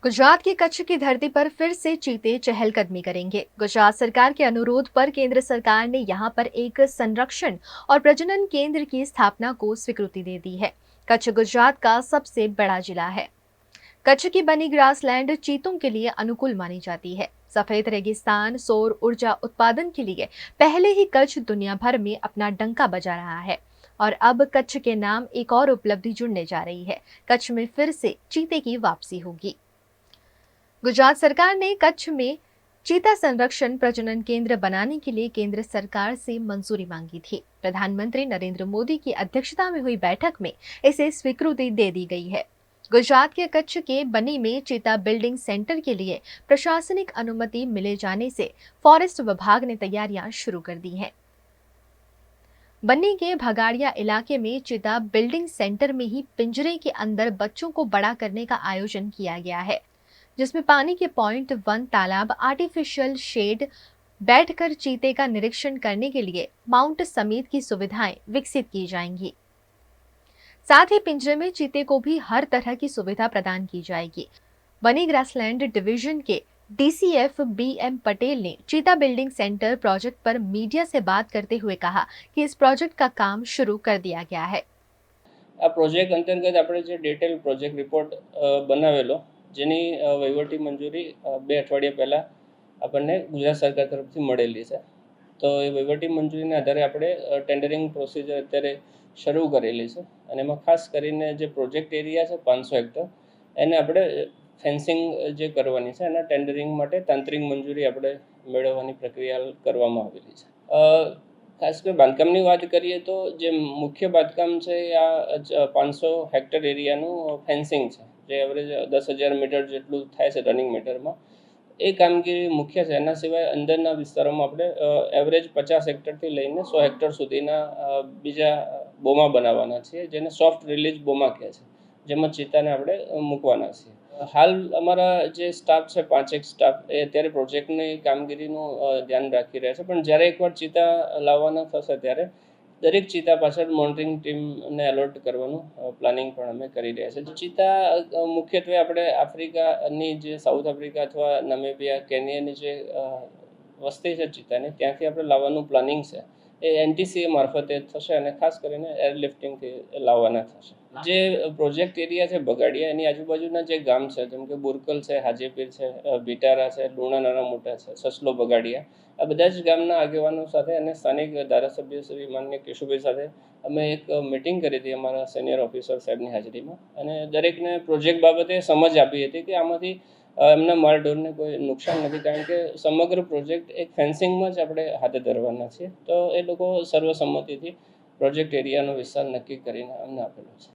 गुजरात की कच्छ की धरती पर फिर से चीते चहलकदमी करेंगे। गुजरात सरकार के अनुरोध पर केंद्र सरकार ने यहां पर एक संरक्षण और प्रजनन केंद्र की स्थापना को स्वीकृति दे दी है। कच्छ गुजरात का सबसे बड़ा जिला है। कच्छ की बनी ग्रासलैंड चीतों के लिए अनुकूल मानी जाती है। सफेद रेगिस्तान सौर ऊर्जा उत्पादन के लिए पहले ही कच्छ दुनिया भर में अपना डंका बजा रहा है और अब कच्छ के नाम एक और उपलब्धि जुड़ने जा रही है। कच्छ में फिर से चीते की वापसी होगी। गुजरात सरकार ने कच्छ में चीता संरक्षण प्रजनन केंद्र बनाने के लिए केंद्र सरकार से मंजूरी मांगी थी। प्रधानमंत्री नरेंद्र मोदी की अध्यक्षता में हुई बैठक में इसे स्वीकृति दे दी गई है। गुजरात के कच्छ के बनी में चीता बिल्डिंग सेंटर के लिए प्रशासनिक अनुमति मिले जाने से फॉरेस्ट विभाग ने तैयारियां शुरू कर दी हैं। बन्नी के भगाड़िया इलाके में चीता बिल्डिंग सेंटर में ही पिंजरे के अंदर बच्चों को बड़ा करने का आयोजन किया गया है, जिसमें पानी के पॉइंट 1 तालाब, आर्टिफिशियल शेड, बैठकर चीते का निरीक्षण करने के लिए माउंट समेत की सुविधाएं विकसित की जाएंगी। साथ ही पिंजरे में चीते को भी हर तरह की सुविधा प्रदान की जाएगी। बनी ग्रासलैंड डिवीजन के डीसीएफ बीएम पटेल ने चीता बिल्डिंग सेंटर प्रोजेक्ट पर मीडिया से बात करते हुए कहा कि इस प्रोजेक्ट का काम शुरू कर दिया गया है। आ प्रोजेक्ट अंतर्गत આપણે જે ડિટેલ પ્રોજેક્ટ રિપોર્ટ બનાવેલો જેની વહીવટી મંજૂરી 2 અઠવાડિયા પહેલાં આપણને ગુજરાત સરકાર તરફથી મળેલી છે. તો એ વહીવટી મંજૂરીના આધારે આપણે ટેન્ડરિંગ પ્રોસિજર અત્યારે શરૂ કરેલી છે અને એમાં ખાસ કરીને જે પ્રોજેક્ટ એરિયા છે 500 હેક્ટર એને આપણે ફેન્સિંગ જે કરવાની છે એના ટેન્ડરિંગ માટે તાંત્રિક મંજૂરી આપણે મેળવવાની પ્રક્રિયા કરવામાં આવેલી છે. ખાસ કરી બાંધકામની વાત કરીએ તો જે મુખ્ય બાંધકામ છે આ 500 હેક્ટર એરિયાનું ફેન્સિંગ છે, જે એવરેજ 10,000 મીટર જેટલું થાય છે રનિંગ મીટરમાં. એ કામગીરી મુખ્ય છે. એના સિવાય અંદરના વિસ્તારોમાં આપણે એવરેજ 50 હેક્ટરથી લઈને 100 હેક્ટર સુધીના બીજા બોમા બનાવવાના છીએ, જેને સોફ્ટ રિલીઝ બોમા કહે છે, જેમાં ચિત્તાને આપણે મૂકવાના છીએ. હાલ અમારા જે સ્ટાફ છે 5 સ્ટાફ એ અત્યારે પ્રોજેક્ટની કામગીરીનું ધ્યાન રાખી રહ્યા છે, પણ જ્યારે એકવાર ચિત્તા લાવવાના થશે ત્યારે દરેક ચિત્તા પાછળ મોનિટરિંગ ટીમને એલર્ટ કરવાનું પ્લાનિંગ પણ અમે કરી રહ્યા છીએ. ચિત્તા મુખ્યત્વે આપણે આફ્રિકાની જે સાઉથ આફ્રિકા અથવા નામિબિયા, કેન્યાની જે વસ્તી છે ચિત્તાની, ત્યાંથી આપણે લાવવાનું પ્લાનિંગ છે. એ એનટીસીએ મારફતે થશે અને ખાસ કરીને એરલિફ્ટિંગથી લાવવાના થશે. જે પ્રોજેક્ટ એરિયા છે બગાડિયા, એની આજુબાજુના જે ગામ છે જેમ કે બુરકલ છે, હાજીપીર છે, ભીટારા છે, લુણા નાના મોટા છે, સસલો બગાડિયા, આ બધા જ ગામના આગેવાનો સાથે અને સ્થાનિક ધારાસભ્ય શ્રી માનનીય કેશુભાઈ સાથે અમે એક મિટિંગ કરી હતી અમારા સિનિયર ઓફિસર સાહેબની હાજરીમાં, અને દરેકને પ્રોજેક્ટ બાબતે સમજ આપી હતી કે આમાંથી એમના માલઢોરને કોઈ નુકસાન નથી, કારણ કે સમગ્ર પ્રોજેક્ટ એક ફેન્સિંગમાં જ આપણે હાથ ધરવાના છીએ. તો એ લોકો સર્વસંમતિથી પ્રોજેક્ટ એરિયાનો વિસ્તાર નક્કી કરીને અમને આપેલો છે.